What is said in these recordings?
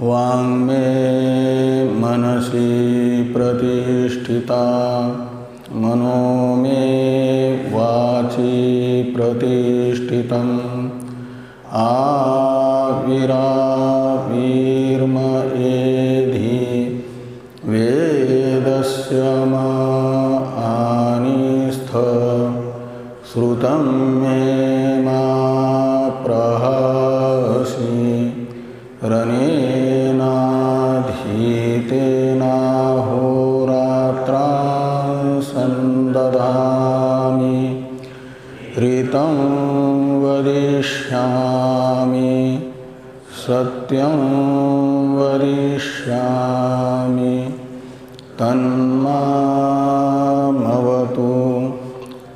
वाङ्मे मनसि प्रतिष्ठिता मनो मे वाचि प्रतिष्ठितम् आविराविर्म एधि वेदस्य मानिस्थ श्रुतं मे मा प्रहसि रनेनाधीतेनाहोरात्रान् सन्दधामि ऋतं वदिष्यामि सत्यं वदिष्यामि तन्मामवतु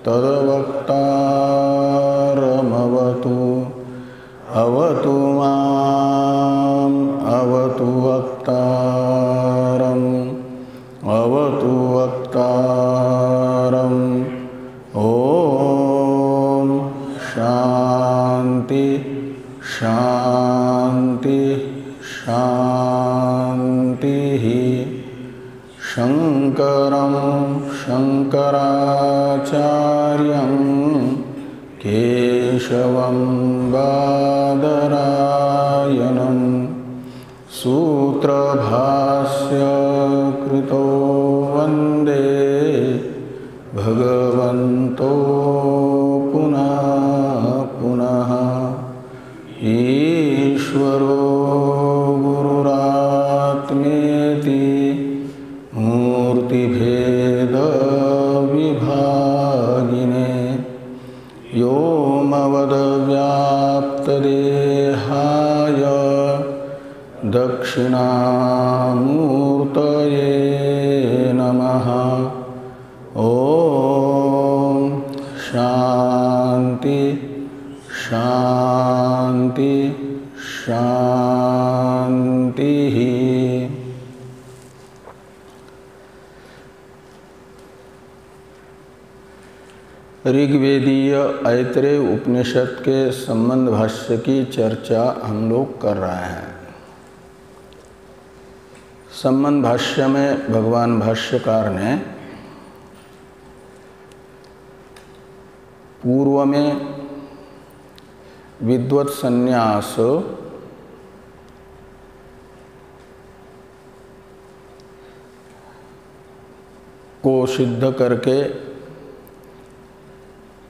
तद्वक्तारमवतु अवतु माम् अवतु वक्तारम् अवतु वक्तारम्। ॐ शान्ति शान्ति शान्तिः। शङ्करं शङ्कराचार्यं केशवं बादरायणं सूत्रभाष्यकृतो वन्दे भगवन्तो पुनः पुनः। ईश्वरो गुरुरात्मेति मूर्तिभेदविभागिने व्योमवद्व्याप्तदेहाय दक्षिणामूर्तये नमः। ॐ शान्ति शान्ति शान्तिः। ऋग्वेदीय ऐतरेय उपनिषद के संबंध भाष्य की चर्चा हम लोग कर रहे हैं। संबंध भाष्य में भगवान भाष्यकार ने पूर्व में विद्वत संन्यास को सिद्ध करके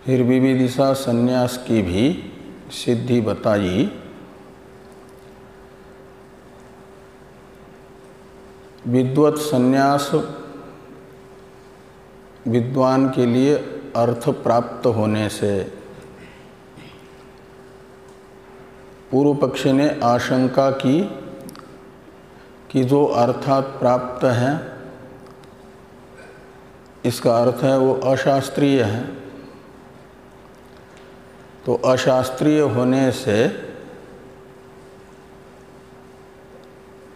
फिर विविदिशा संन्यास की भी सिद्धि बताई। विद्वत संन्यास विद्वान के लिए अर्थ प्राप्त होने से पूर्व पक्षी ने आशंका की कि जो अर्थात प्राप्त है इसका अर्थ है वो अशास्त्रीय है, तो अशास्त्रीय होने से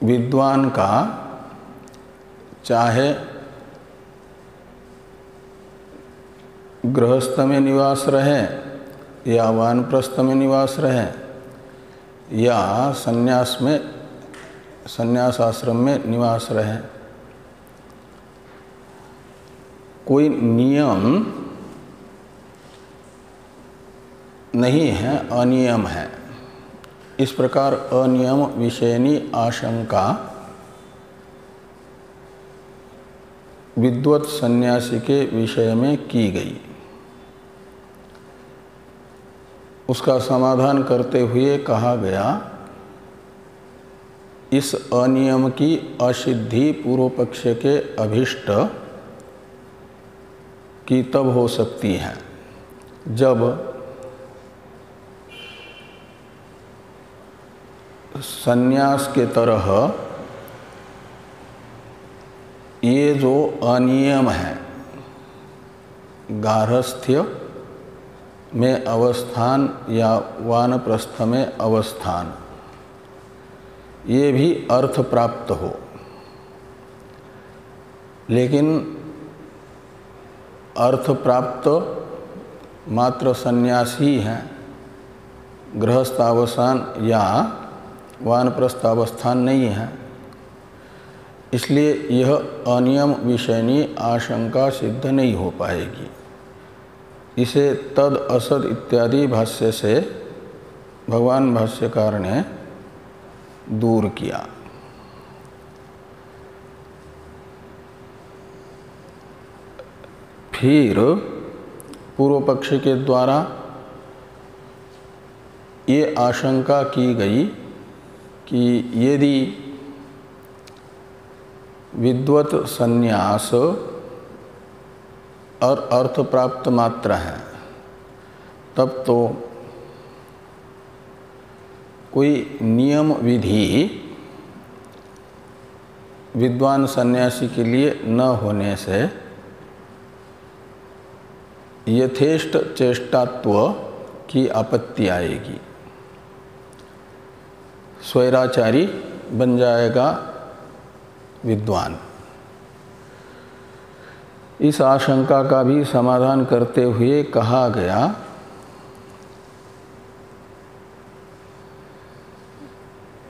विद्वान का चाहे गृहस्थ में निवास रहे या वानप्रस्थ में निवास रहे या संन्यास आश्रम में निवास रहे, कोई नियम नहीं है, अनियम है। इस प्रकार अनियम विषयनी आशंका विद्वत सन्यासी के विषय में की गई। उसका समाधान करते हुए कहा गया, इस अनियम की असिद्धि पूर्व पक्ष के अभिष्ट की तब हो सकती है जब संन्यास के तरह ये जो अनियम है, गार्हस्थ्य में अवस्थान या वानप्रस्थ में अवस्थान, ये भी अर्थ प्राप्त हो। लेकिन अर्थ प्राप्त मात्र सन्यास ही हैं, गृहस्थावस्थान या वानप्रस्थावस्थान नहीं है। इसलिए यह अनियम विषयनी आशंका सिद्ध नहीं हो पाएगी। इसे तद असद इत्यादि भाष्य से भगवान भाष्यकार ने दूर किया। फिर पूर्व पक्ष के द्वारा ये आशंका की गई कि यदि विद्वत संन्यास और अर्थ प्राप्त मात्र है, तब तो कोई नियम विधि विद्वान सन्यासी के लिए न होने से यथेष्ट चेष्टात्व की आपत्ति आएगी, स्वैराचारी बन जाएगा विद्वान। इस आशंका का भी समाधान करते हुए कहा गया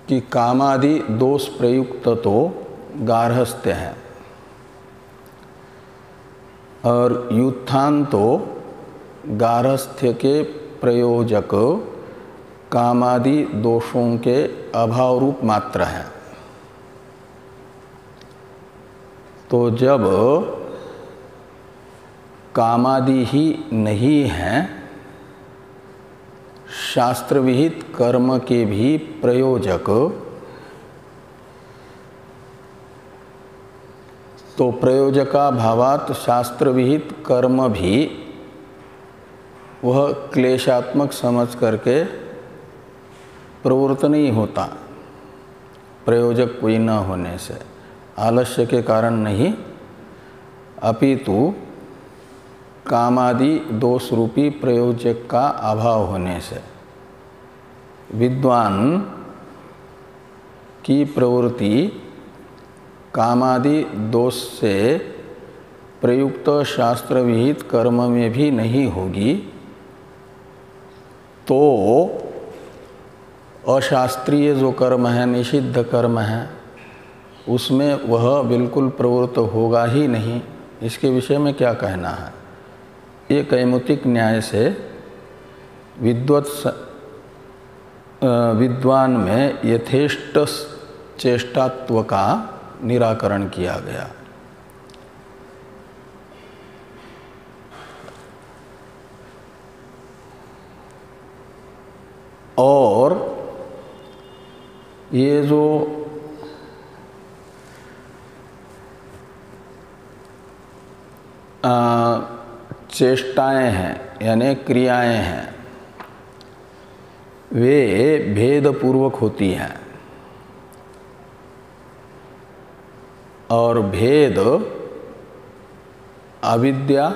कि कामादि दोष प्रयुक्त तो गार्हस्थ्य है और युत्थान तो गार्हस्थ्य के प्रयोजक कामादि दोषों के अभाव रूप मात्र है। तो जब कामादि ही नहीं हैं, शास्त्र विहित कर्म के भी प्रयोजक, तो प्रयोजका भावात शास्त्र विहित कर्म भी वह क्लेशात्मक समझ करके प्रवृत्त नहीं होता, प्रयोजक कोई न होने से, आलस्य के कारण नहीं, अपितु कामादि दोष रूपी प्रयोजक का अभाव होने से विद्वान की प्रवृत्ति कामादि दोष से प्रयुक्त शास्त्र विहित कर्म में भी नहीं होगी, तो अशास्त्रीय जो कर्म है, निषिद्ध कर्म है, उसमें वह बिल्कुल प्रवृत्त होगा ही नहीं। इसके विषय में क्या कहना है? ये कैमुतिक न्याय से विद्वान में यथेष्ट चेष्टात्व का निराकरण किया गया। और ये जो चेष्टाएं हैं यानी क्रियाएं हैं, वे भेदपूर्वक होती हैं और भेद अविद्या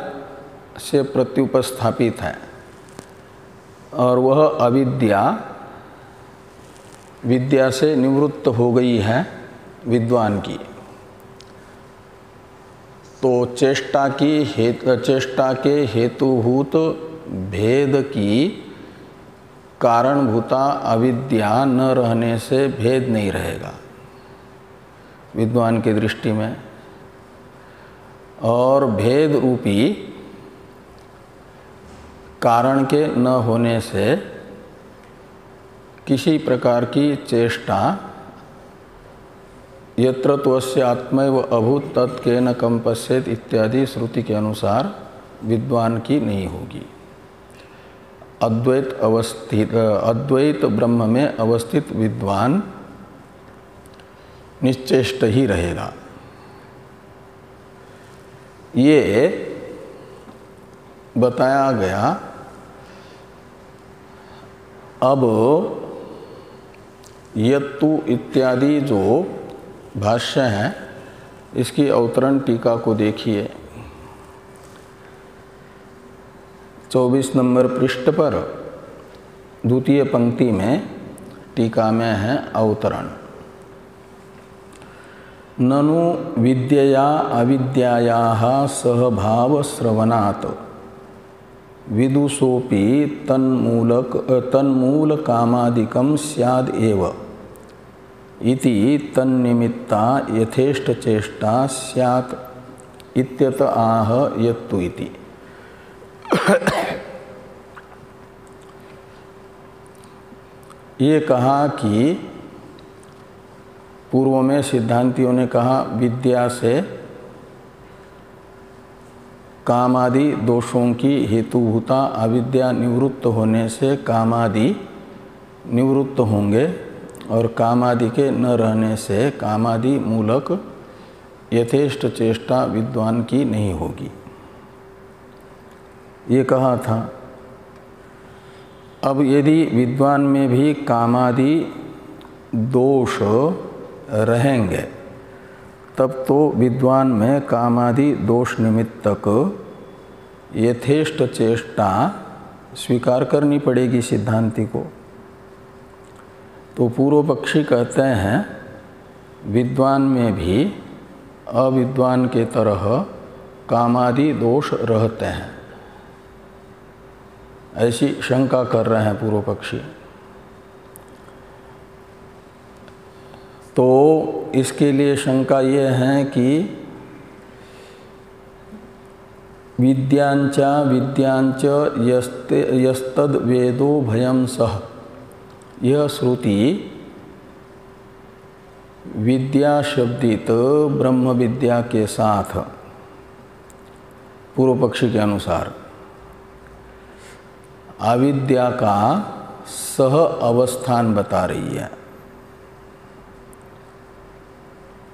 से प्रत्युपस्थापित है और वह अविद्या विद्या से निवृत्त हो गई है विद्वान की। तो चेष्टा के हेतुभूत भेद की कारणभूता अविद्या न रहने से भेद नहीं रहेगा विद्वान की दृष्टि में, और भेद रूपी कारण के न होने से किसी प्रकार की चेष्टा यत्र त्वस्य आत्मैव अभूत तत्केन कंपस्येत इत्यादि श्रुति के अनुसार विद्वान की नहीं होगी। अद्वैत ब्रह्म में अवस्थित विद्वान निश्चेष्ट ही रहेगा। ये बताया गया। अब यत्तु इत्यादि जो भाष्य हैं, इसकी अवतरण टीका को देखिए। 24 नंबर पृष्ठ पर द्वितीय पंक्ति में टीका में है अवतरण। ननु विद्यया अविद्यायाः सहभाव श्रवणात् विदुषोपि तन्मूल कामादिकं स्याद् एव इति तन्निमित्ता यथेष्ट चेष्टा स्यात् इत्यत आह यत्तु इति। ये कहा कि पूर्व में सिद्धांतियों ने कहा विद्या से कामादि दोषों की हेतुभूता अविद्या निवृत्त होने से कामादि निवृत्त होंगे और कामादि के न रहने से कामादि मूलक यथेष्ट चेष्टा विद्वान की नहीं होगी, ये कहा था। अब यदि विद्वान में भी कामादि दोष रहेंगे तब तो विद्वान में कामादि दोष निमित्तक यथेष्ट चेष्टा स्वीकार करनी पड़ेगी सिद्धांति को। तो पूर्व पक्षी कहते हैं विद्वान में भी अविद्वान के तरह कामादि दोष रहते हैं, ऐसी शंका कर रहे हैं पूर्व पक्षी। तो इसके लिए शंका ये है कि विद्यांच यस्तद वेदो भयं सह, यह श्रुति विद्या शब्दित ब्रह्म विद्या के साथ पूर्व पक्षी के अनुसार अविद्या का सह अवस्थान बता रही है।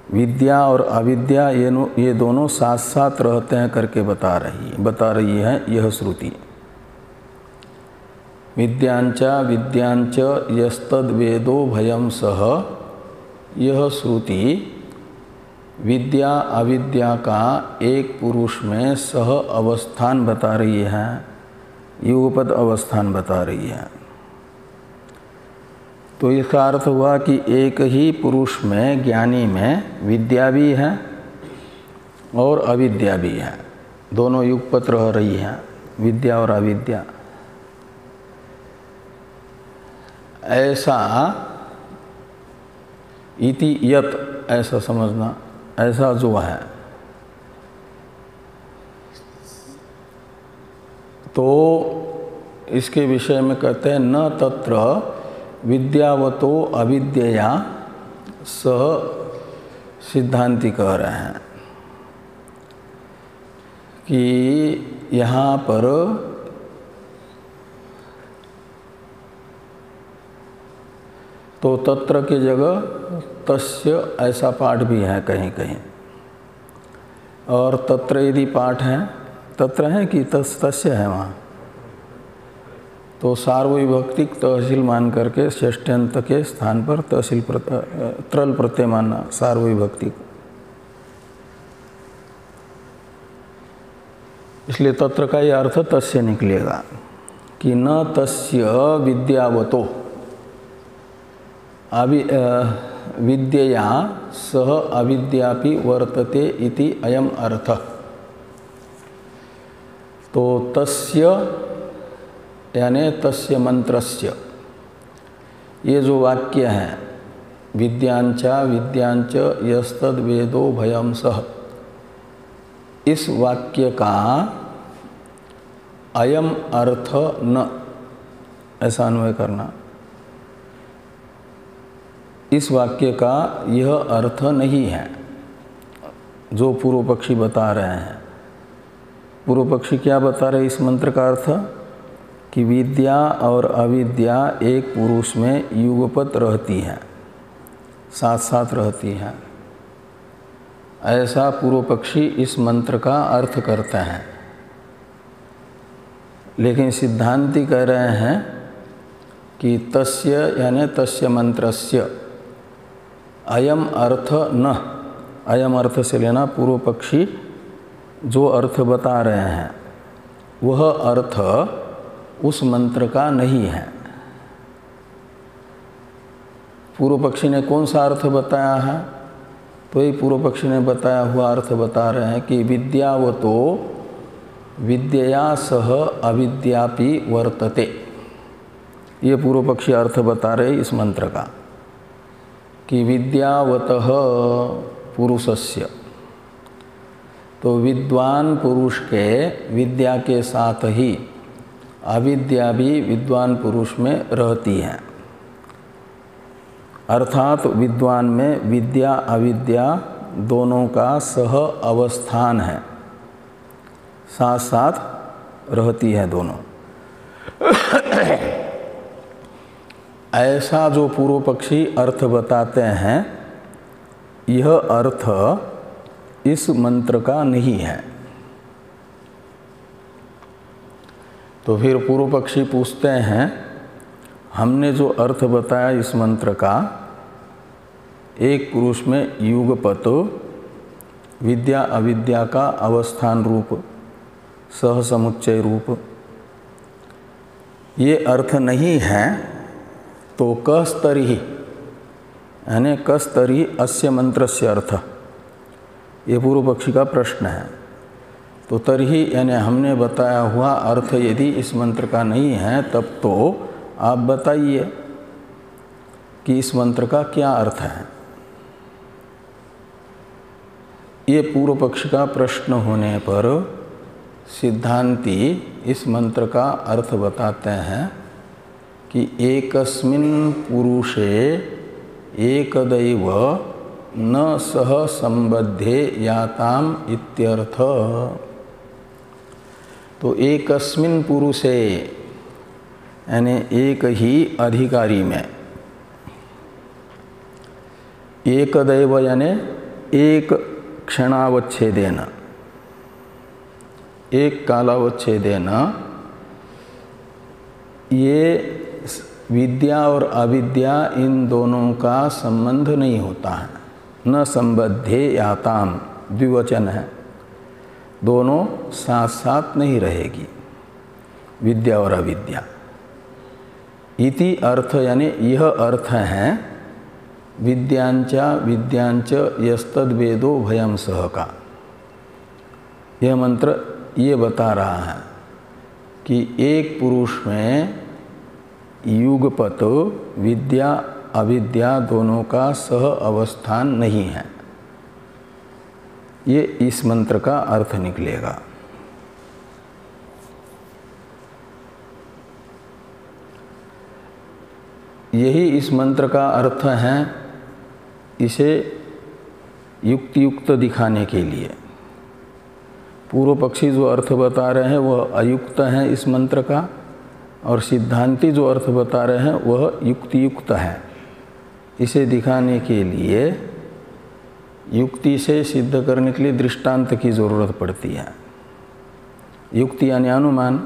विद्या और अविद्या ये दोनों साथ साथ रहते हैं करके बता रही है यह श्रुति। विद्यांच यस्तद वेदो भयं सह, यह श्रुति विद्या अविद्या का एक पुरुष में सह अवस्थान बता रही है, युगपद अवस्थान बता रही है। तो इसका अर्थ हुआ कि एक ही पुरुष में, ज्ञानी में विद्या भी है और अविद्या भी है, दोनों युगपत रह रही हैं, विद्या और अविद्या। ऐसा इति यत, ऐसा समझना, ऐसा जो है। तो इसके विषय में कहते हैं न तत्र विद्यावतो अविद्यया सह, सिद्धांति कह रहे हैं कि यहाँ पर तो तत्र की जगह तस्य ऐसा पाठ भी है कहीं कहीं, और तत्र यदि पाठ है, तत्र है कि तस्य है वहाँ, तो सार्वविभक्तिक तहसील मान करके षष्ठ्यंत के स्थान पर तहसील त्रल प्रत्यय मानना सार्वविभक्तिक। इसलिए तत्र का यह अर्थ तस्य निकलेगा कि न तस्य विद्यावतो विद्यया सह अविद्यापि वर्तते इति अयम अर्थ। तो तस्य यानी तस्य मंत्रस्य, ये जो वाक्य है विद्यांच यस्तद वेदो भयं सह, इस वाक्य का अयम अर्थ न, ऐसा अन्वय करना। इस वाक्य का यह अर्थ नहीं है जो पूर्व पक्षी बता रहे हैं। पूर्व पक्षी क्या बता रहे इस मंत्र का अर्थ? कि विद्या और अविद्या एक पुरुष में युगपत रहती हैं, साथ साथ रहती हैं, ऐसा पूर्व पक्षी इस मंत्र का अर्थ करते हैं। लेकिन सिद्धांति कह रहे हैं कि तस्य यानी तस्य मंत्रस्य अयम अर्थ न, अयम अर्थ से लेना पूर्व पक्षी जो अर्थ बता रहे हैं वह अर्थ उस मंत्र का नहीं है। पूर्व पक्षी ने कौन सा अर्थ बताया है? तो ये पूर्व पक्षी ने बताया हुआ अर्थ बता रहे हैं कि विद्यावतो विद्यया सह अविद्यापि वर्तते। ये पूर्व पक्षी अर्थ बता रहे इस मंत्र का कि विद्यावतः पुरुषस्य, तो विद्वान पुरुष के विद्या के साथ ही अविद्या भी विद्वान पुरुष में रहती है। अर्थात विद्वान में विद्या अविद्या दोनों का सह अवस्थान है, साथ साथ रहती है दोनों। ऐसा जो पूर्व पक्षी अर्थ बताते हैं, यह अर्थ इस मंत्र का नहीं है। तो फिर पूर्व पक्षी पूछते हैं, हमने जो अर्थ बताया इस मंत्र का, एक पुरुष में युगपत विद्या अविद्या का अवस्थान रूप सह समुच्चय रूप, ये अर्थ नहीं है, तो कस्तरी यानी कस्तरी अस्य मंत्रस्य अर्थ, ये पूर्व पक्षी का प्रश्न है। तो तरही यानी हमने बताया हुआ अर्थ यदि इस मंत्र का नहीं है, तब तो आप बताइए कि इस मंत्र का क्या अर्थ है। ये पूर्व पक्ष का प्रश्न होने पर सिद्धांती इस मंत्र का अर्थ बताते हैं कि एकस्मिन् पुरुषे एकदैव न सह संबद्धे याताम इत्यर्थ। तो एकस्मिन् पुरुषे यानी एक ही अधिकारी में, एकदैव यानी एक क्षणावच्छेदेन, एक कालावच्छेदेन, ये विद्या और अविद्या इन दोनों का संबंध नहीं होता है। न संबद्धे याताम द्विवचन है, दोनों साथ साथ नहीं रहेगी विद्या और अविद्या। इति अर्थ यानी यह अर्थ है विद्यांचा विद्यांच यस्तद वेदो भयम सह का। यह मंत्र ये बता रहा है कि एक पुरुष में युगपत विद्या अविद्या दोनों का सह अवस्थान नहीं है। ये इस मंत्र का अर्थ निकलेगा। यही इस मंत्र का अर्थ है, इसे युक्त दिखाने के लिए। पूर्व पक्षी जो अर्थ बता रहे हैं वह अयुक्त है इस मंत्र का, और सिद्धांती जो अर्थ बता रहे हैं वह युक्त है। इसे दिखाने के लिए युक्ति से सिद्ध करने के लिए दृष्टांत की ज़रूरत पड़ती है। युक्ति यानी अनुमान,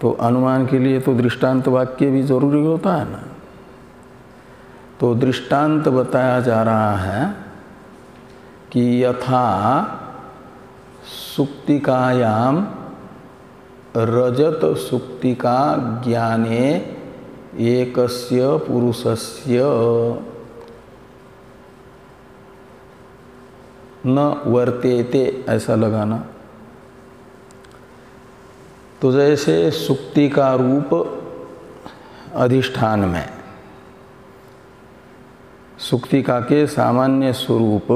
तो अनुमान के लिए तो दृष्टांत वाक्य भी जरूरी होता है ना। तो दृष्टांत बताया जा रहा है कि यथा सुक्तिकायाम रजत सुक्तिका ज्ञाने एकस्य पुरुषस्य न वर्तेते, ऐसा लगाना। तो जैसे सुक्ति का रूप अधिष्ठान में, सुक्तिका के सामान्य स्वरूप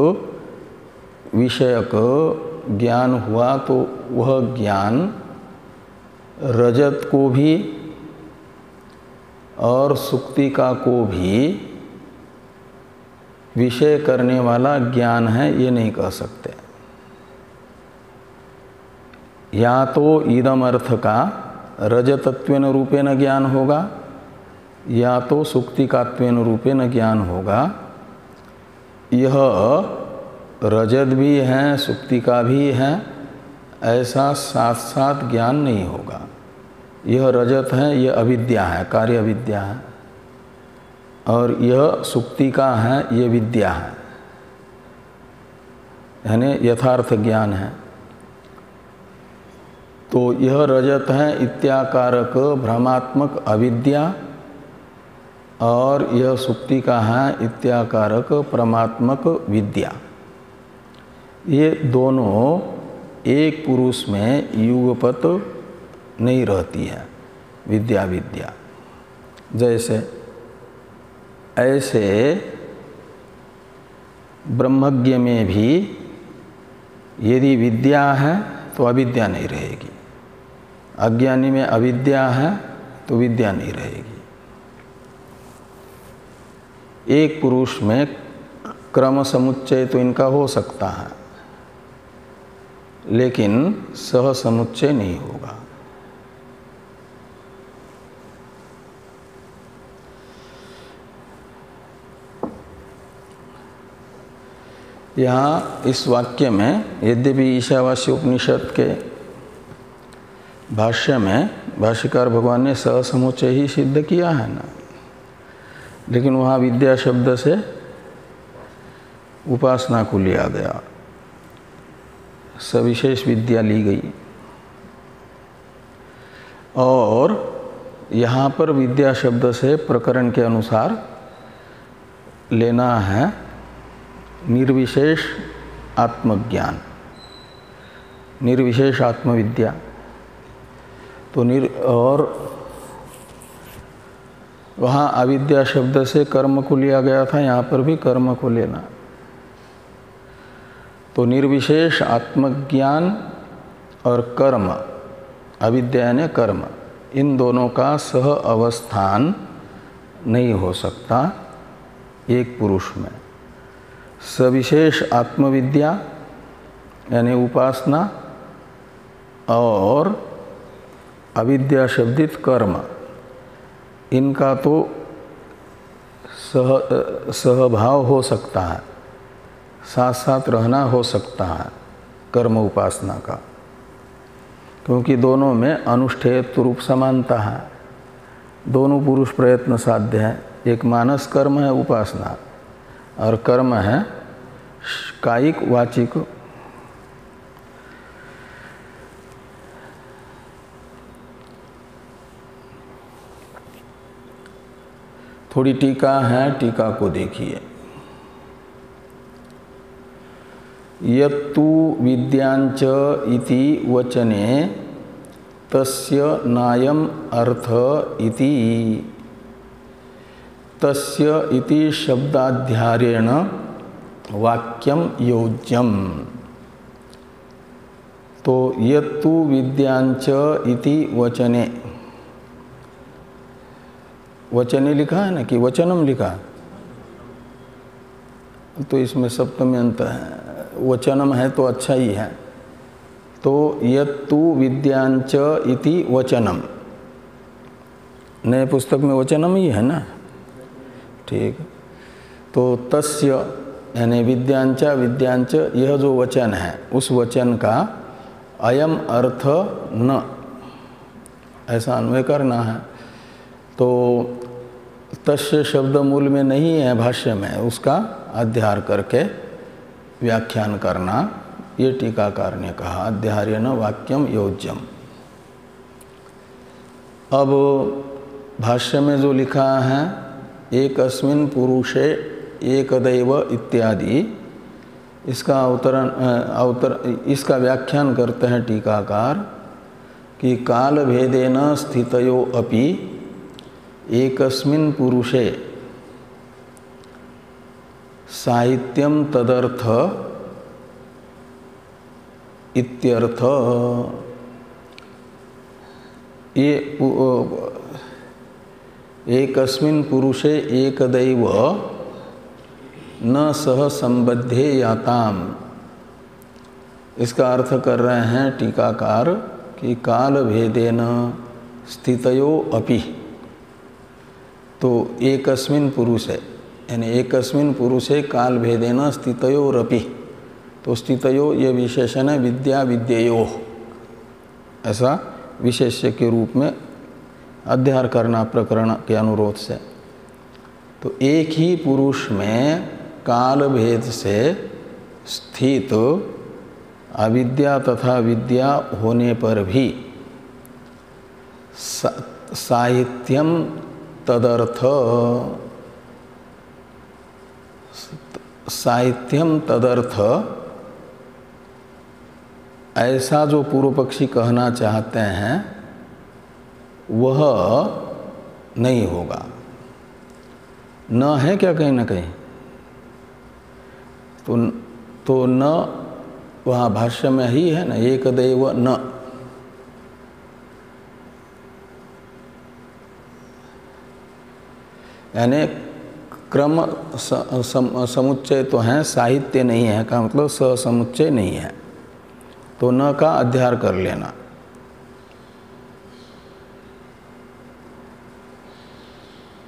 विषयक ज्ञान हुआ, तो वह ज्ञान रजत को भी और सुक्तिका को भी विषय करने वाला ज्ञान है, ये नहीं कह सकते। या तो इदम अर्थ का रजतत्वेन रूपेण ज्ञान होगा, या तो सुक्तिकात्वेन रूपेण ज्ञान होगा। यह रजत भी है सुक्तिका भी है, ऐसा साथ साथ ज्ञान नहीं होगा। यह रजत है, यह अविद्या है, कार्य अविद्या है, और यह सुक्तिका है, यह विद्या है, यानी यथार्थ ज्ञान है। तो यह रजत है इत्याकारक भ्रमात्मक अविद्या, और यह सुक्ति का है इत्याकारक परमात्मक विद्या, ये दोनों एक पुरुष में युगपत नहीं रहती है विद्या विद्या। जैसे ऐसे ब्रह्मज्ञ में भी यदि विद्या है तो अविद्या नहीं रहेगी, अज्ञानी में अविद्या है तो विद्या नहीं रहेगी। एक पुरुष में क्रम समुच्चय तो इनका हो सकता है, लेकिन सह समुच्चय नहीं होगा। यहाँ इस वाक्य में यद्यपि ईशावास्य उपनिषद के भाष्य में भाष्यकार भगवान ने सह समुच्चय ही सिद्ध किया है ना, लेकिन वहाँ विद्या शब्द से उपासना को लिया गया, सविशेष विद्या ली गई। और यहाँ पर विद्या शब्द से प्रकरण के अनुसार लेना है निर्विशेष आत्मज्ञान, निर्विशेष आत्मविद्या। तो और वहाँ अविद्या शब्द से कर्म को लिया गया था, यहाँ पर भी कर्म को लेना। तो निर्विशेष आत्मज्ञान और कर्म, अविद्या यानी कर्म, इन दोनों का सह अवस्थान नहीं हो सकता एक पुरुष में। सविशेष आत्मविद्या यानी उपासना और अविद्या शब्दित कर्म, इनका तो सहभाव हो सकता है, साथ साथ रहना हो सकता है कर्म उपासना का, क्योंकि दोनों में अनुष्ठेयत्व रूप समानता है। दोनों पुरुष प्रयत्न साध्य है। एक मानस कर्म है उपासना, और कर्म है कायिक वाचिक। थोड़ी टीका है, टीका को देखिए। यत्तु विद्यांच इति वचने तस्य नायम अर्थ इति तस्य इति शब्दाध्यारेण वाक्यम योज्यम। तो यत्तु विद्यांच इति वचने, वचने लिखा है ना कि वचनम लिखा, तो इसमें सप्तमी अंत है, वचनम है तो अच्छा ही है। तो यत्तु विद्यांच इति वचनम, नए पुस्तक में वचनम ही है ना, ठीक। तो तस्य यानी विद्यांच विद्यांच, यह जो वचन है उस वचन का अयम अर्थ न, ऐसा अन्वय करना है। तो तस्य शब्द मूल में नहीं है भाष्य में, उसका अध्यार करके व्याख्यान करना, ये टीकाकार ने कहा। अध्यारेण वाक्यम योज्यम। अब भाष्य में जो लिखा है एकस्मिन् पुरुषे एकदैव इत्यादि, इसका इसका व्याख्यान करते हैं टीकाकार कि काल भेदेन स्थितयो अपि एकस्मिन् पुरुषे साहित्यम तदर्थ इत्यर्थ। ये एकस्मिन् पुरुषे एकदैव न सह संबद्धेयाताम, इसका अर्थ कर रहे हैं टीकाकार कि काल भेदेन स्थितयो अपि। तो एकस्मिन् पुरुषे यानी एकस्मिन् पुरुषे काल भेदेन स्थितयोरपि, तो स्थितयो ये विशेषण है विद्या विद्ययो, ऐसा विशेष्य के रूप में अध्यार करना प्रकरण के अनुरोध से। तो एक ही पुरुष में काल भेद से स्थित अविद्या तथा विद्या होने पर भी साहित्यम तदर्थ, साहित्यम तदर्थ, ऐसा जो पूर्व पक्षी कहना चाहते हैं वह नहीं होगा। न है क्या कहीं ना कहीं? तो न वहाँ भाष्य में ही है ना, एक दैव न। यानी क्रम समुच्चय तो है, साहित्य नहीं है का मतलब समुच्चय नहीं है, तो न का अध्यार कर लेना।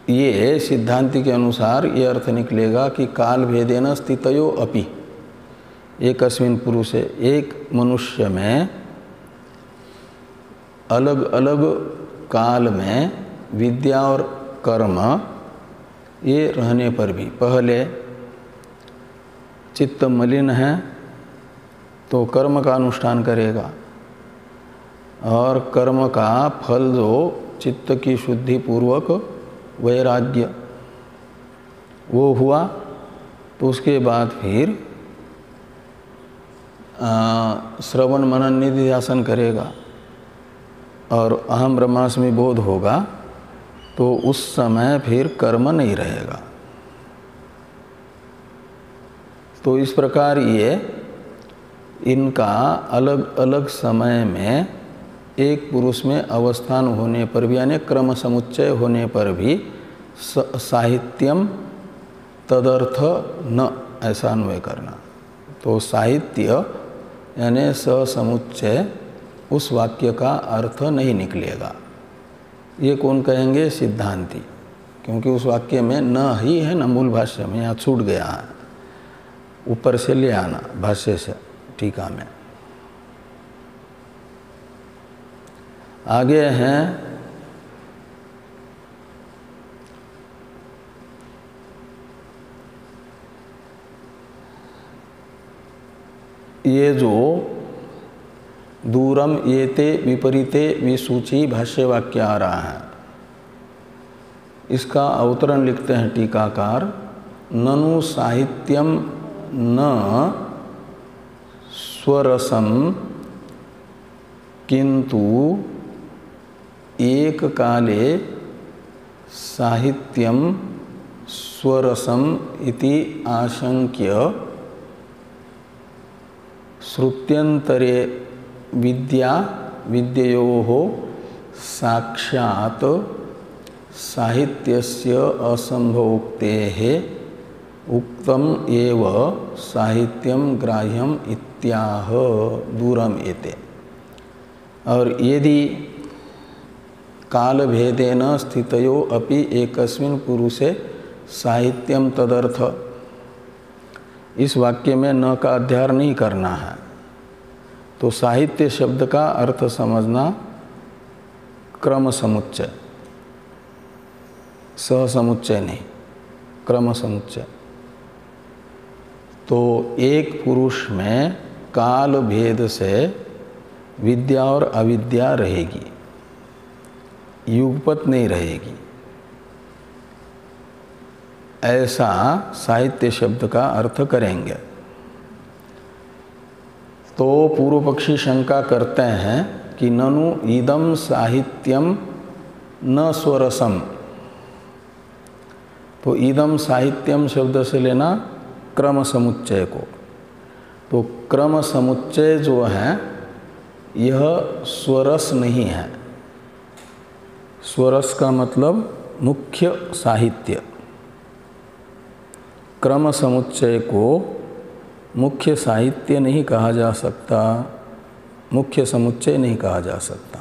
ये सिद्धांति के अनुसार ये अर्थ निकलेगा कि काल भेदेन स्थितयो अपि, एकस्मिन् पुरुषे, एक मनुष्य में अलग अलग काल में विद्या और कर्म ये रहने पर भी, पहले चित्त मलिन है तो कर्म का अनुष्ठान करेगा, और कर्म का फल जो चित्त की शुद्धि पूर्वक वैराग्य वो हुआ, तो उसके बाद फिर श्रवण मनन निधिध्यासन करेगा और अहम ब्रह्मास्मि बोध होगा, तो उस समय फिर कर्म नहीं रहेगा। तो इस प्रकार ये इनका अलग अलग समय में एक पुरुष में अवस्थान होने पर भी, यानी क्रम समुच्चय होने पर भी साहित्यम तदर्थ न, ऐसा अन्वय करना। तो साहित्य यानी समुच्चय उस वाक्य का अर्थ नहीं निकलेगा। ये कौन कहेंगे? सिद्धांती, क्योंकि उस वाक्य में न ही है ना मूल भाष्य में, यहाँ छूट गया है, ऊपर से ले आना भाष्य से टीका में। आगे हैं ये जो दूरम येते विपरीते विसूची भाष्य वाक्य आ रहा है, इसका अवतरण लिखते हैं टीकाकार, ननु साहित्यम न स्वरसम किंतु एक काले साहित्यम स्वरसम इति आशंक्य श्रुत्यंतरे विद्ययोः साक्षात् साहित्यस्य असंभवोक्तेः उक्तम एव साहित्यम ग्राह्यम इत्याह दूरम एते। और यदि काल भेदेन स्थितयो अपि एकस्मिन् पुरुषे साहित्यम तदर्थ, इस वाक्य में न का अध्यार नहीं करना है, तो साहित्य शब्द का अर्थ समझना क्रम समुच्चय, समुच्चय नहीं, क्रम समुच्चय। तो एक पुरुष में काल भेद से विद्या और अविद्या रहेगी, युगपत नहीं रहेगी, ऐसा साहित्य शब्द का अर्थ करेंगे। तो पूर्व पक्षी शंका करते हैं कि ननु इदम साहित्यम न स्वरसम, तो इदम साहित्यम शब्द से लेना क्रम समुच्चय को। तो क्रम समुच्चय जो है यह स्वरस नहीं है। स्वरस का मतलब मुख्य साहित्य, क्रम समुच्चय को मुख्य साहित्य नहीं कहा जा सकता, मुख्य समुच्चय नहीं कहा जा सकता।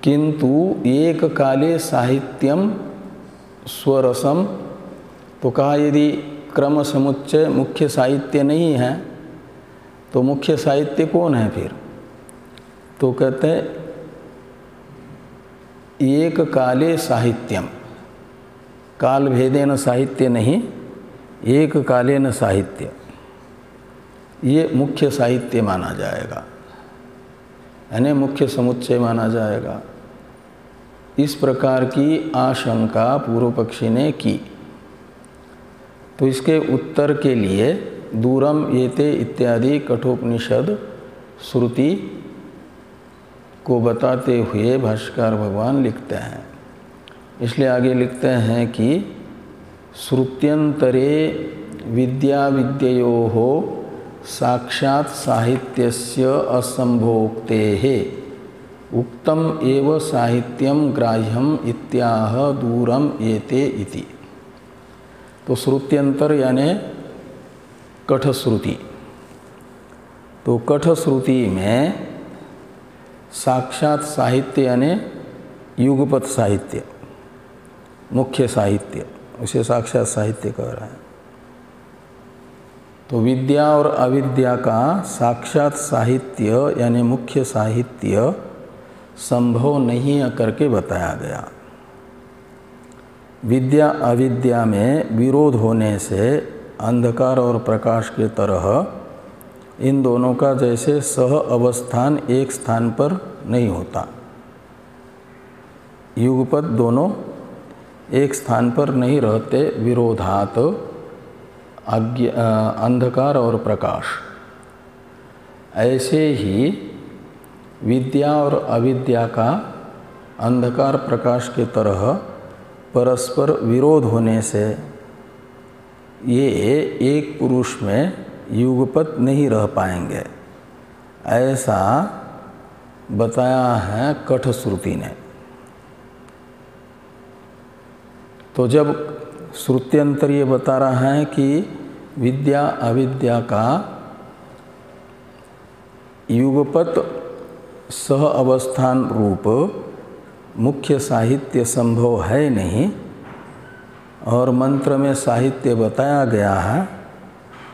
किंतु एक काले साहित्यम स्वरसम, तो कहा यदि क्रम समुच्चय मुख्य साहित्य नहीं है तो मुख्य साहित्य कौन है फिर? तो कहते हैं एक काले साहित्यम, काल भेदेन साहित्य नहीं, एक कालेन साहित्य, ये मुख्य साहित्य माना जाएगा। यानी मुख्य समुच्चय माना जाएगा। इस प्रकार की आशंका पूर्व पक्षी ने की। तो इसके उत्तर के लिए दूरम एते इत्यादि कठोपनिषद श्रुति को बताते हुए भाष्यकार भगवान लिखते हैं। इसलिए आगे लिखते हैं कि श्रुत्यंतरे विद्या विद्ययोः साक्षात् साहित्यस्य असंभोक्तेः उक्तम एव साहित्यम ग्राह्यम इत्याह दूरम एते इति। तो श्रुत्यंतर यानी कठश्रुति। तो कठश्रुति में साक्षात साहित्य यानी युगपत साहित्य, मुख्य साहित्य, उसे साक्षात साहित्य कह रहा है। तो विद्या और अविद्या का साक्षात साहित्य यानी मुख्य साहित्य संभव नहीं करके बताया गया। विद्या अविद्या में विरोध होने से अंधकार और प्रकाश के तरह इन दोनों का जैसे सह अवस्थान एक स्थान पर नहीं होता, युगपत दोनों एक स्थान पर नहीं रहते, विरोधात अंधकार और प्रकाश। ऐसे ही विद्या और अविद्या का अंधकार प्रकाश के तरह परस्पर विरोध होने से ये एक पुरुष में युगपत नहीं रह पाएंगे, ऐसा बताया है कठश्रुति ने। तो जब श्रुत्यंतर ये बता रहा है कि विद्या अविद्या का युगपत सह अवस्थान रूप मुख्य साहित्य संभव है नहीं, और मंत्र में साहित्य बताया गया है,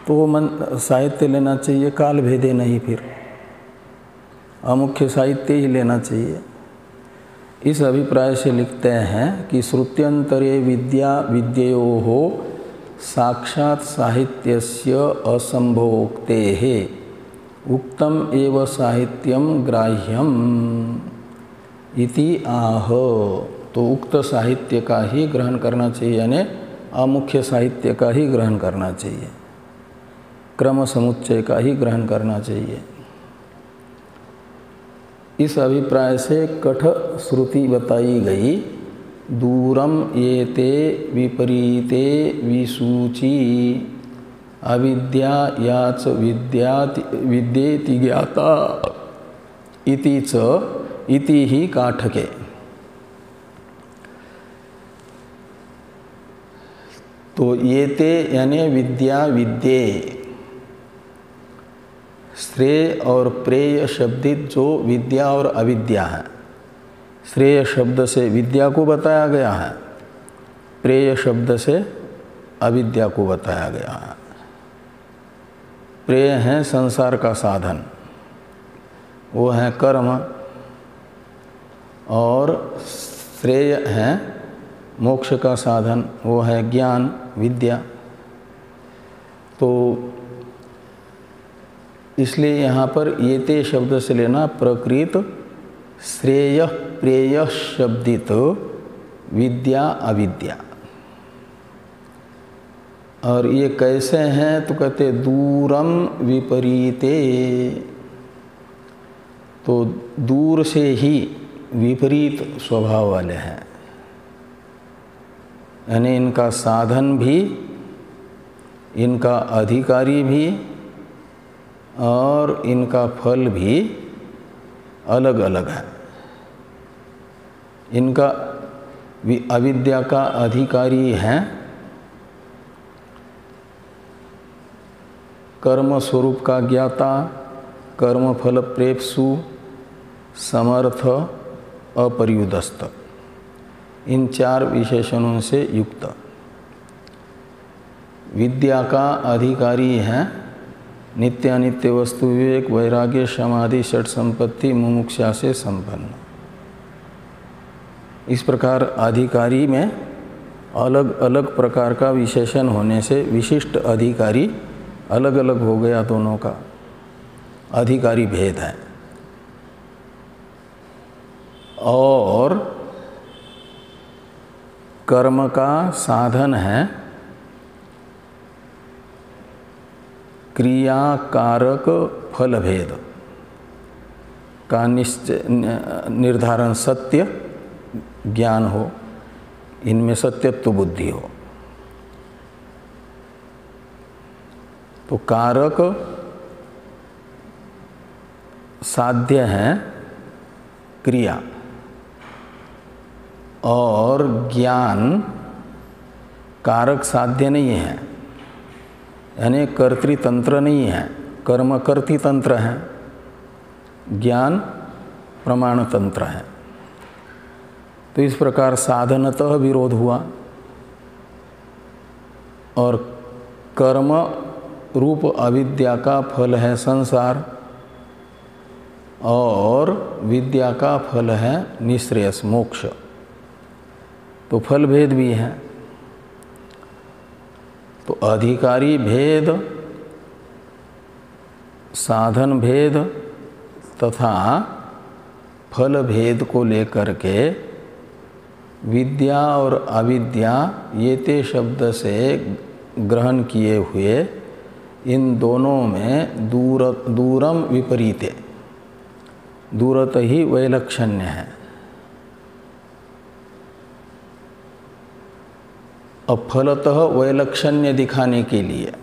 तो वो साहित्य लेना चाहिए काल भेदे नहीं, फिर अमुख्य साहित्य ही लेना चाहिए। इस अभिप्राय से लिखते हैं कि श्रुत्यंतरे विद्या विद्ययोः साक्षात् साहित्यस्य असंभोक्तेः उक्तम एव साहित्यम ग्राह्यम इति आह। तो उक्त साहित्य का ही ग्रहण करना चाहिए, यानी अमुख्य साहित्य का ही ग्रहण करना चाहिए, क्रम समुच्चय का ही ग्रहण करना चाहिए। इस अभिप्राय से कठ श्रुति बताई गई। दूरम एते विपरीते विसूची अविद्या याच विद्येति ज्ञाता इति च इति ही काठके। तो एते यानी विद्या विद्ये, श्रेय और प्रेय शब्दित जो विद्या और अविद्या है, श्रेय शब्द से विद्या को बताया गया है, प्रेय शब्द से अविद्या को बताया गया है। प्रेय है संसार का साधन, वो है कर्म, और श्रेय है मोक्ष का साधन, वो है ज्ञान विद्या। तो इसलिए यहाँ पर एते शब्द से लेना प्रकृत श्रेय प्रेय शब्दित विद्या अविद्या। और ये कैसे हैं, तो कहते दूरम विपरीते, तो दूर से ही विपरीत स्वभाव वाले हैं, यानी इनका साधन भी, इनका अधिकारी भी और इनका फल भी अलग अलग है। इनका अविद्या का अधिकारी है कर्म स्वरूप का ज्ञाता, कर्म फल प्रेप्सु, समर्थ, अपर्युदस्त, इन चार विशेषणों से युक्त। विद्या का अधिकारी है नित्यानित्य वस्तु विवेक, वैराग्य, समाधि, षट संपत्ति, मुमुक्षा से संपन्न। इस प्रकार अधिकारी में अलग अलग प्रकार का विशेषण होने से विशिष्ट अधिकारी अलग अलग हो गया, दोनों का अधिकारी भेद है। और कर्म का साधन है क्रियाकारक फल भेद का निश्चय निर्धारण सत्य ज्ञान हो, इनमें सत्यत्व बुद्धि हो। तो कारक साध्य है क्रिया और ज्ञान कारक साध्य नहीं है, यानी कर्तृतंत्र नहीं है, कर्म कर्तृतंत्र है, ज्ञान प्रमाण तंत्र है। तो इस प्रकार साधनतः विरोध हुआ और कर्म रूप अविद्या का फल है संसार और विद्या का फल है निःश्रेयस मोक्ष। तो फल भेद भी है। तो अधिकारी भेद, साधन भेद तथा फल भेद को लेकर के विद्या और अविद्या ये ते शब्द से ग्रहण किए हुए इन दोनों में दूरम विपरीते, दूरत ही वैलक्षण्य है। अब फलतः वैलक्षण्य दिखाने के लिए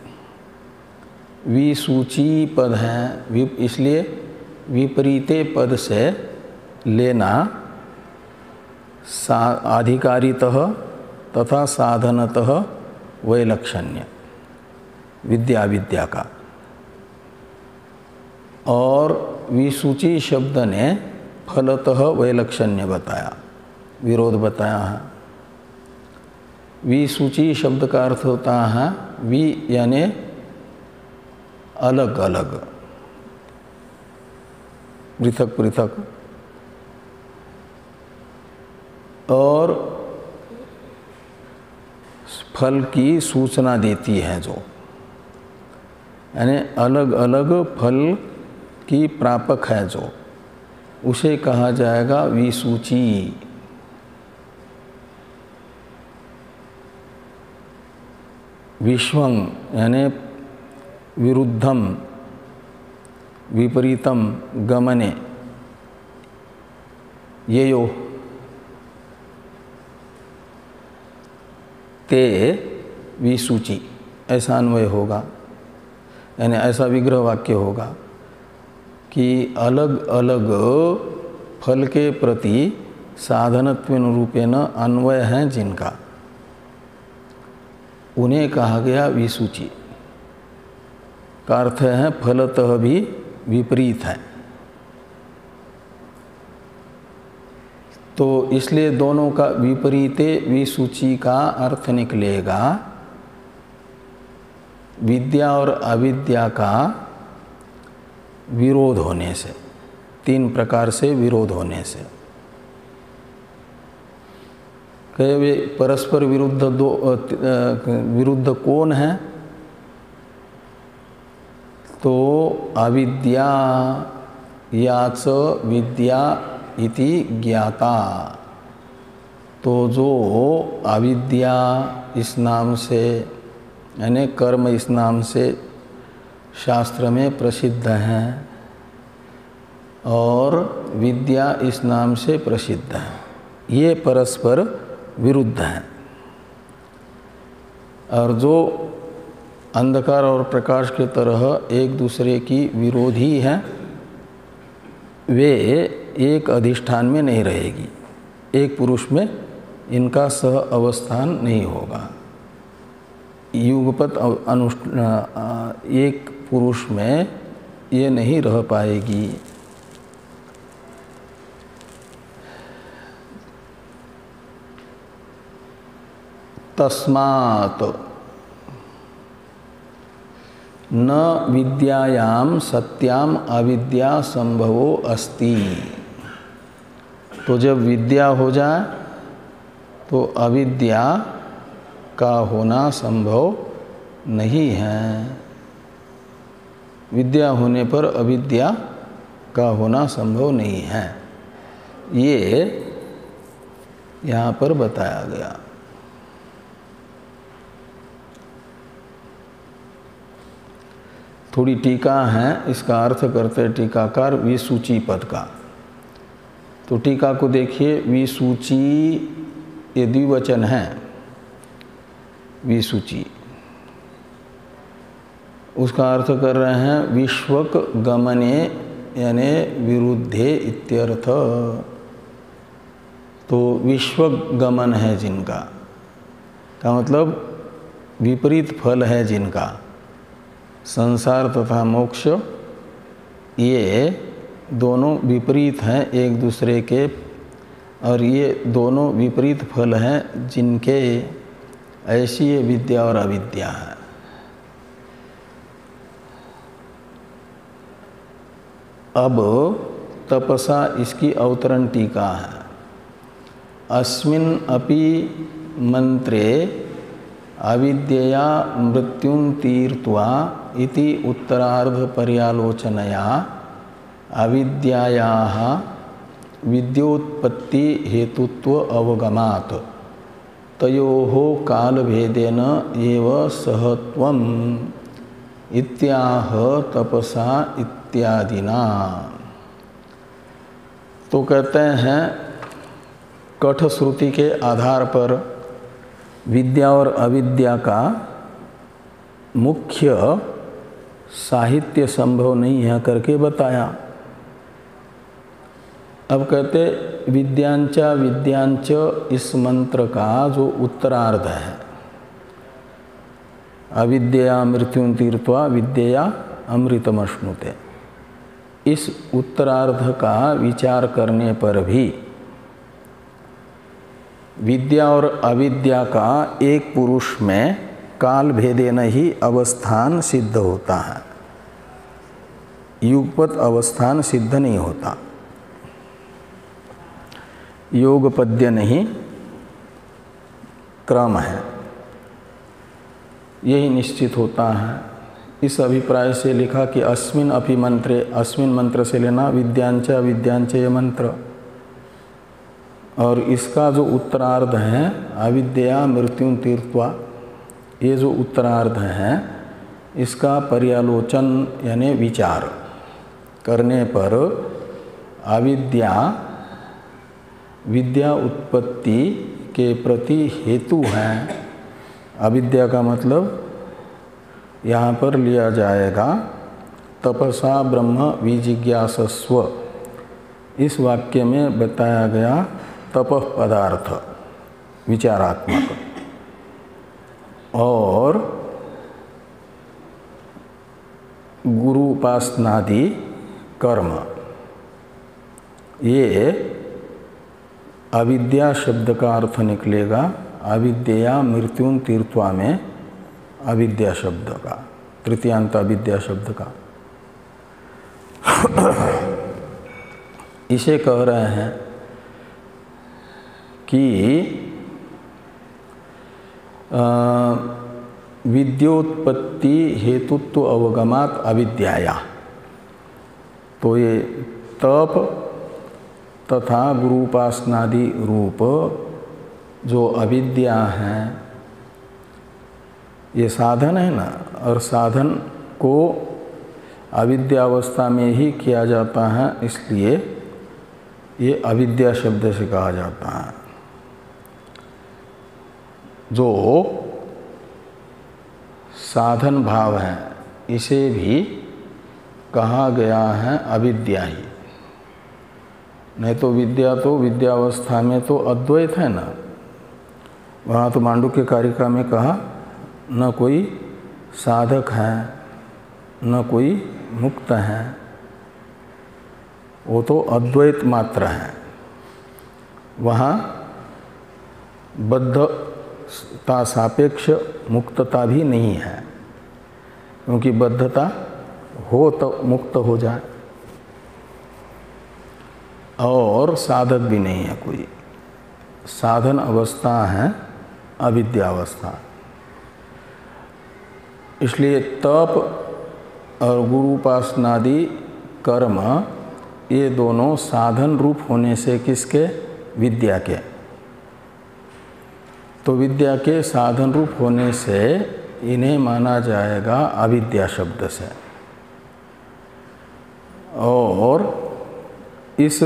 विसूची पद है, इसलिए विपरीते पद से लेना अधिकारितः तथा साधनतः वैलक्षण्य विद्या विद्या का, और विसूची शब्द ने फलतः वैलक्षण्य बताया, विरोध बताया है। विसूची शब्द का अर्थ होता है वि यानी अलग अलग, पृथक पृथक, और फल की सूचना देती है जो, यानी अलग अलग फल की प्रापक है जो, उसे कहा जाएगा विसूची। विश्वं यानी विरुद्धम विपरीतम गमने ये यो ते विसूची, ऐसा अन्वय होगा, यानी ऐसा विग्रह वाक्य होगा कि अलग अलग फल के प्रति साधनत्वेन रूपेण अन्वय हैं जिनका, उन्हें कहा गया विसूची। का अर्थ है फलतः भी विपरीत है। तो इसलिए दोनों का विपरीते विसूची का अर्थ निकलेगा विद्या और अविद्या का विरोध होने से, तीन प्रकार से विरोध होने से। कहे वे परस्पर विरुद्ध विरुद्ध कौन है? तो अविद्या याच विद्या इति ज्ञाता। तो जो अविद्या इस नाम से यानी कर्म इस नाम से शास्त्र में प्रसिद्ध है और विद्या इस नाम से प्रसिद्ध है, ये परस्पर विरुद्ध हैं। और जो अंधकार और प्रकाश के तरह एक दूसरे की विरोधी हैं, वे एक अधिष्ठान में नहीं रहेगी, एक पुरुष में इनका सह अवस्थान नहीं होगा। युगपत एक पुरुष में ये नहीं रह पाएगी। तस्मात् न विद्यायाम सत्याम अविद्या संभवो अस्ति। तो जब विद्या हो जाए तो अविद्या का होना संभव नहीं है। विद्या होने पर अविद्या का होना संभव नहीं है। ये यहाँ पर बताया गया। थोड़ी टीका है, इसका अर्थ करते टीकाकार विसूची पद का। तो टीका को देखिए, विसूची ये द्विवचन है, विसूची, उसका अर्थ कर रहे हैं विश्वक गमने यानी विरुद्धे इत्यर्थ। तो विश्वक गमन है जिनका, का मतलब विपरीत फल है जिनका, संसार तथा मोक्ष ये दोनों विपरीत हैं एक दूसरे के, और ये दोनों विपरीत फल हैं जिनके, ऐसी ये विद्या और अविद्या है। अब तपसा इसकी अवतरण टीका है। अस्मिन् अपि मंत्रे अविद्यया मृत्युं तीर्त्वा इति उत्तरार्ध पर्यालोचनया अविद्यायाः विद्योत्पत्ति हेतुत्व अवगमात् तयोः कालभेदेन एव सहत्वम् इत्याह तपसा इत्यादिना। तो कहते हैं कठ श्रुति के आधार पर विद्या और अविद्या का मुख्य साहित्य संभव नहीं है करके बताया। अब कहते विद्यांचा विद्यांच इस मंत्र का जो उत्तरार्ध है, अविद्या मृत्युं तीर्त्वा विद्या अमृतमश्नुते, इस उत्तरार्ध का विचार करने पर भी विद्या और अविद्या का एक पुरुष में काल भेदेन ही अवस्थान सिद्ध होता है, युगपत अवस्थान सिद्ध नहीं होता, योगपद्य नहीं क्रम है, यही निश्चित होता है। इस अभिप्राय से लिखा कि अस्मिन् अपि मंत्रे, अस्मिन् मंत्र से लेना विद्यांच विद्यांच ये मंत्र, और इसका जो उत्तरार्ध है अविद्या मृत्युं तीर्त्वा, ये जो उत्तरार्ध है इसका पर्यालोचन यानी विचार करने पर अविद्या विद्या उत्पत्ति के प्रति हेतु है। अविद्या का मतलब यहाँ पर लिया जाएगा तपसा ब्रह्म विजिज्ञासस्व, इस वाक्य में बताया गया तपः पदार्थ विचारात्मक, और गुरु उपासनादि कर्म, ये अविद्या शब्द का अर्थ निकलेगा अविद्या मृत्युं तीर्त्वा में अविद्या शब्द का, तृतीयांत अविद्या शब्द का। इसे कह रहे हैं कि विद्योत्पत्ति हेतुत्व अवगमात अविद्याया। तो ये तप तथा गुरुपासनादि रूप जो अविद्या है ये साधन है ना, और साधन को अविद्यावस्था में ही किया जाता है, इसलिए ये अविद्या शब्द से कहा जाता है। जो साधन भाव है इसे भी कहा गया है अविद्या ही। नहीं तो विद्या तो विद्यावस्था में तो अद्वैत है ना, वहाँ तो मांडुक्य कारिका में कहा न कोई साधक है न कोई मुक्त है, वो तो अद्वैत मात्र है। वहाँ बद्धता सापेक्ष मुक्तता भी नहीं है, क्योंकि बद्धता हो तो मुक्त हो जाए, और साधक भी नहीं है कोई। साधन अवस्था है अविद्यावस्था। इसलिए तप और गुरुपासनादि कर्म ये दोनों साधन रूप होने से किसके? विद्या के। तो विद्या के साधन रूप होने से इन्हें माना जाएगा अविद्या शब्द से। और इस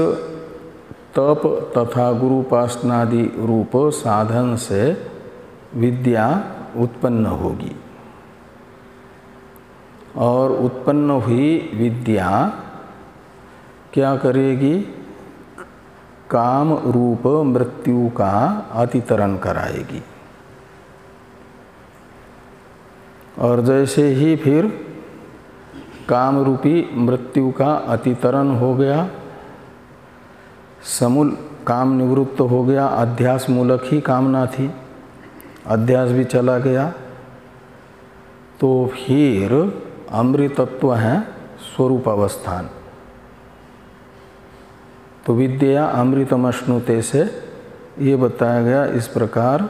तप तथा गुरुपासनादि रूप साधन से विद्या उत्पन्न होगी और उत्पन्न हुई विद्या क्या करेगी? काम रूप मृत्यु का अतितरण कराएगी। और जैसे ही फिर काम रूपी मृत्यु का अतितरण हो गया, समूल काम निवृत्त हो गया, अध्यास मूलक ही कामना थी, अध्यास भी चला गया, तो फिर अमृतत्व है स्वरूप अवस्थान। तो विद्या अमृतमश्नुते से ये बताया गया। इस प्रकार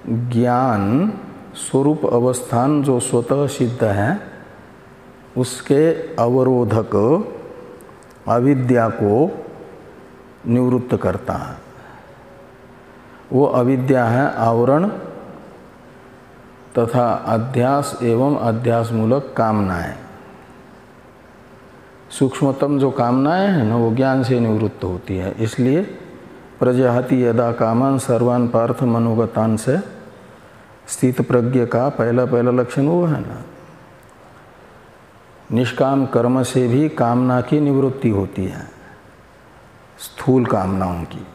ज्ञान स्वरूप अवस्थान जो स्वतः सिद्ध है उसके अवरोधक अविद्या को निवृत्त करता है। वो अविद्या है आवरण तथा अध्यास एवं अध्यास मूलक कामनाएं। सूक्ष्मतम जो कामनाएं हैं ना वो ज्ञान से निवृत्त होती है। इसलिए प्रजाहति यदा कामान सर्वान पार्थ मनोगतान से स्थित प्रज्ञ का पहला लक्षण वो है ना। निष्काम कर्म से भी कामना की निवृत्ति होती है, स्थूल कामनाओं की।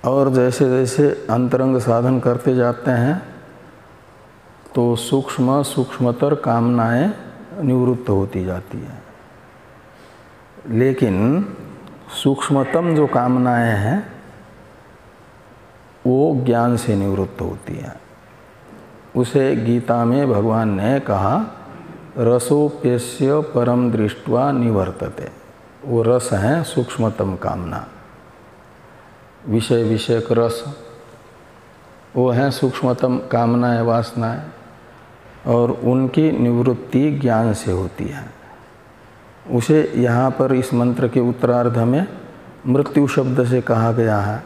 और जैसे जैसे अंतरंग साधन करते जाते हैं तो सूक्ष्मतर कामनाएं निवृत्त होती जाती है। लेकिन सूक्ष्मतम जो कामनाएं हैं वो ज्ञान से निवृत्त होती हैं। उसे गीता में भगवान ने कहा रसोप्यस्य परम दृष्ट्वा निवर्तते। वो रस है सूक्ष्मतम कामना, विषय विषयक रस, वो है सूक्ष्मतम कामनाएं वासनाएं, और उनकी निवृत्ति ज्ञान से होती है। उसे यहाँ पर इस मंत्र के उत्तरार्ध में मृत्यु शब्द से कहा गया है।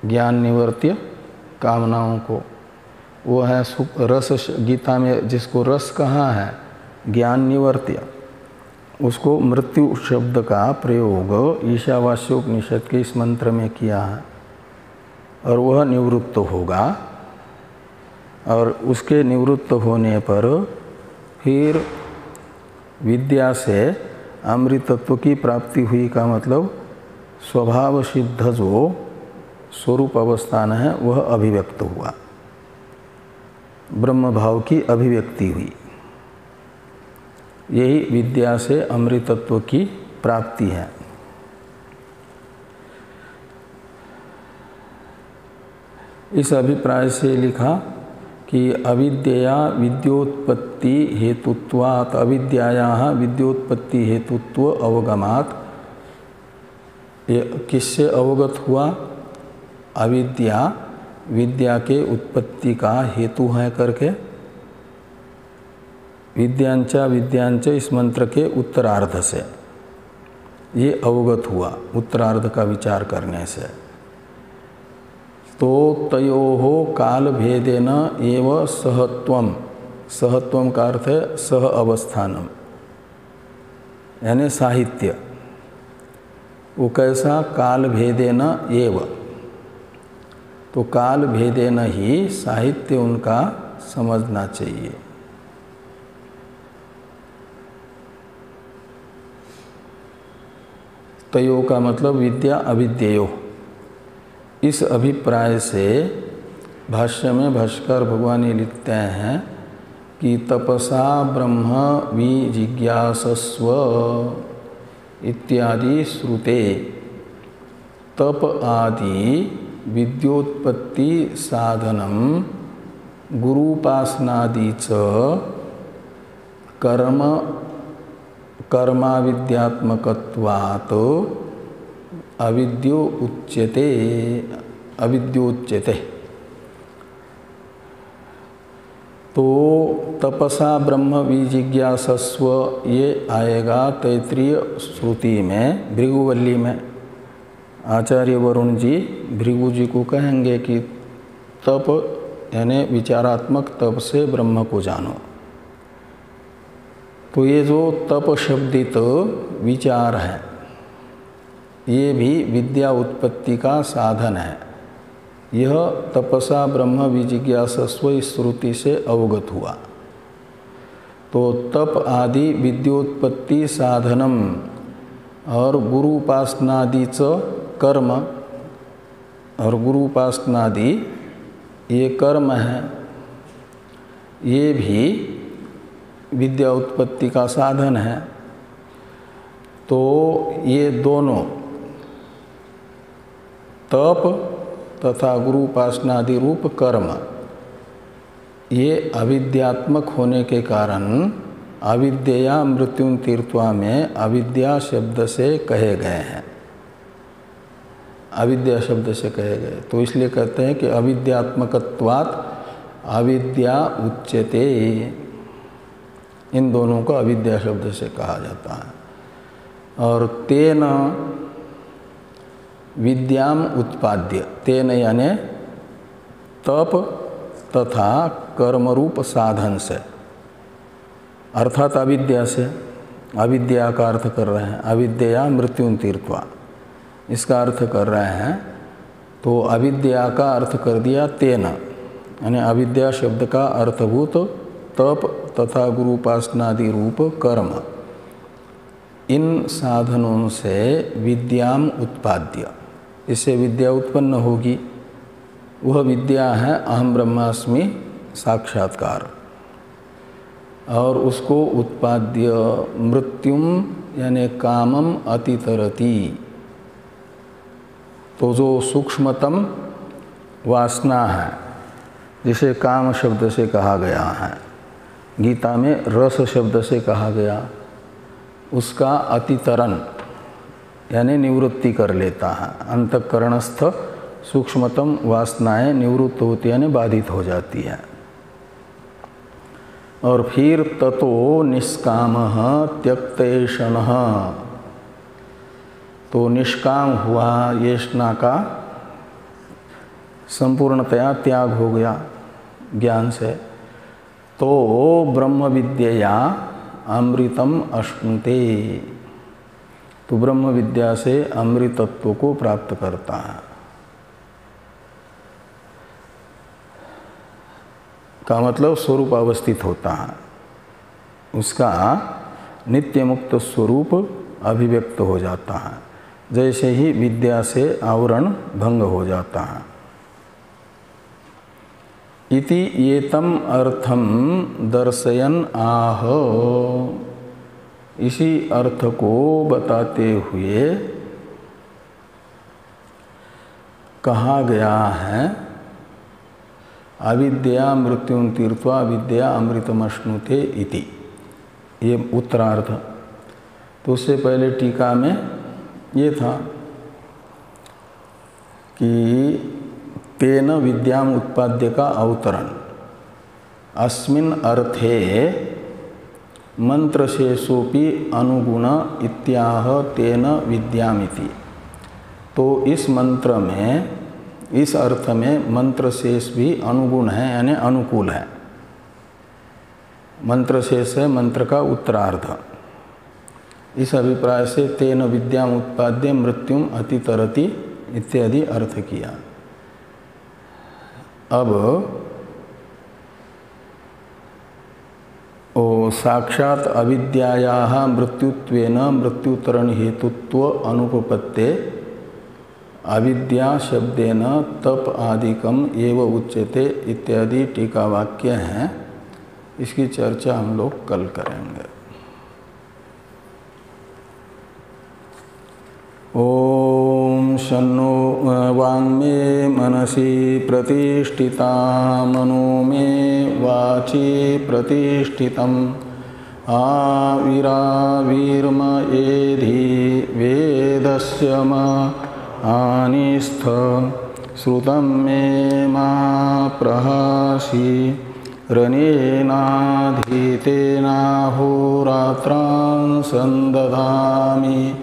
ज्ञान निवर्त्य कामनाओं को, वो है रस। गीता में जिसको रस कहा है ज्ञान निवर्त्य, उसको मृत्यु शब्द का प्रयोग ईशावास्योपनिषद के इस मंत्र में किया है। और वह निवृत्त होगा, और उसके निवृत्त होने पर फिर विद्या से अमृतत्व की प्राप्ति हुई का मतलब स्वभाव सिद्ध जो स्वरूप अवस्थान है वह अभिव्यक्त हुआ, ब्रह्म भाव की अभिव्यक्ति हुई। यही विद्या से अमृतत्व की प्राप्ति है। इस अभिप्राय से लिखा कि अविद्या विद्योत्पत्ति हेतुत्वात्, अविद्यायाः विद्योत्पत्ति हेतुत्व अवगमात्। ये किससे अवगत हुआ? अविद्या विद्या के उत्पत्ति का हेतु है करके। विद्यांच इस मंत्र के उत्तरार्ध से ये अवगत हुआ, उत्तरार्ध का विचार करने से। तो तयोहो काल भेदेन एव सहत्वम, सहत्वम का अर्थ है सह अवस्थानम, यानी साहित्य। वो कैसा? काल भेदेन एव, तो काल भेदेन ही साहित्य उनका समझना चाहिए। तयो का मतलब विद्या अविद्ययो। इस अभिप्राय से भाष्य में भाष्कर भगवान ये लिखते हैं कि तपसा ब्रह्म विजिज्ञासस्व इत्यादि श्रुते तप आदि विद्योत्पत्ति साधनम गुरुपासनादि च कर्माविद्यात्मकत्वात् अविद्योच्यते। तो तपसा ब्रह्म विजिज्ञासस्व ये आएगा तैत्रीय श्रुति में, भृगुवल्ली में। आचार्य वरुण जी भृगु जी को कहेंगे कि तप यानी विचारात्मक तप से ब्रह्म को जानो। तो ये जो तप शब्दित विचार है ये भी विद्या उत्पत्ति का साधन है। यह तपसा ब्रह्म विजिज्ञासस्व इस श्रुति से अवगत हुआ। तो तप आदि विद्योत्पत्ति साधनम और गुरु उपासनादि च कर्म, और गुरु उपासनादि ये कर्म है, ये भी विद्या उत्पत्ति का साधन है। तो ये दोनों तप तथा गुरु उपासनादि रूप कर्म ये अविद्यात्मक होने के कारण अविद्या मृत्युं तीर्त्वा में अविद्या शब्द से कहे गए हैं, अविद्या शब्द से कहे गए। तो इसलिए कहते हैं कि अविद्यात्मकत्वात् अविद्या उच्यते, इन दोनों को अविद्या शब्द से कहा जाता है। और तेन विद्याम उत्पाद्य, तेन यानि तप तथा कर्मरूप साधन से, अर्थात अविद्या से, अविद्या का अर्थ कर रहे हैं, अविद्या मृत्युं तीर्त्वा इसका अर्थ कर रहे हैं। तो अविद्या का अर्थ कर दिया तेन, यानी अविद्या शब्द का अर्थभूत तप तथा गुरु उपासनादि रूप कर्म, इन साधनों से विद्याम उत्पाद्य, इससे विद्या उत्पन्न होगी। वह विद्या है अहम ब्रह्मास्मि साक्षात्कार। और उसको उत्पाद्य मृत्युम यानी कामम अतितरति, तो जो सूक्ष्मतम वासना है जिसे काम शब्द से कहा गया है, गीता में रस शब्द से कहा गया, उसका अतितरण यानी निवृत्ति कर लेता है। अंतःकरणस्थ सूक्ष्मतम वासनाएं निवृत्त होती यानी बाधित हो जाती है। और फिर ततो निष्कामः त्यक्तेषणः, तो निष्काम हुआ, येष्णा का संपूर्णतया त्याग हो गया ज्ञान से। तो ब्रह्म विद्यया अमृतम अश्नुते, तो ब्रह्म विद्या से अमृतत्व को प्राप्त करता है। का मतलब स्वरूप अवस्थित होता है, उसका नित्य मुक्त स्वरूप अभिव्यक्त हो जाता है, जैसे ही विद्या से आवरण भंग हो जाता है। इति एतम अर्थम दर्शयन आह, इसी अर्थ को बताते हुए कहा गया है अविद्या मृत्युं तीर्त्वा विद्या अमृतमश्नुते इति, ये उत्तरार्थ। तो उससे पहले टीका में ये था कि तेन विद्याम उत्पाद्य का अवतरण, अस्मिन् अर्थे मंत्रशेषोपि अनुगुण इत्याह तेन विद्यामिति। तो इस मंत्र में, इस अर्थ में मंत्रशेष भी अनुगुण है यानी अनुकूल है। मंत्रशेष है मंत्र का उत्तरार्ध। इस अभिप्राय से तेन विद्याम उत्पाद्य मृत्युम अतितरति इत्यादि अर्थ किया। अब साक्षात अविद्यायाः मृत्युत्वेन मृत्युतरण हेतुत्व अनुपपत्ते अविद्या शब्देन तप आदिकम एव उच्यते इत्यादि टीका वाक्य हैं। इसकी चर्चा हम लोग कल करेंगे। ओम शन्नो वाङ्मे मनसि प्रतिष्ठिता मनो मे वाचि प्रतिष्ठितम् आविराविर्म एधि वेदस्य म आनिस्थ श्रुतं मे मा प्रहासि रनेनाधीतेनाहोरात्रान् सन्दधामि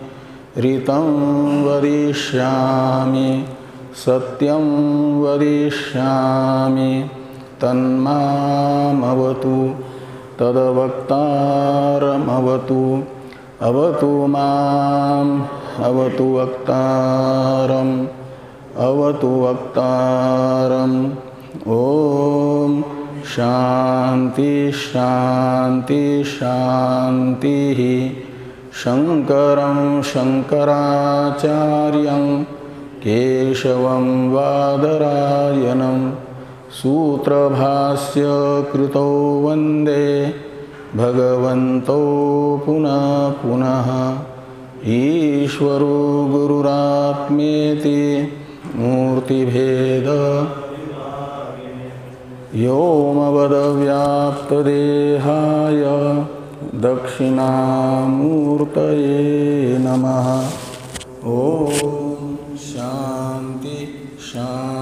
ऋतं वदिष्यामि सत्यं वदिष्यामि तन्मामवतु तद्वक्तारमवतु अवतु माम् अवतु वक्तारम् अवतु वक्तारम्। ओम शांति शांति शांति। शंकरं शंकराचार्यं केशवं वादरायणं सूत्रभास्य कृतौ वन्दे भगवन्तौ पुनः पुनः। ईश्वरो गुरुरात्मेति मूर्तिभेद व्योमवद्व्याप्तदेहाय दक्षिणामूर्तये नमः। ओम शांति शांति।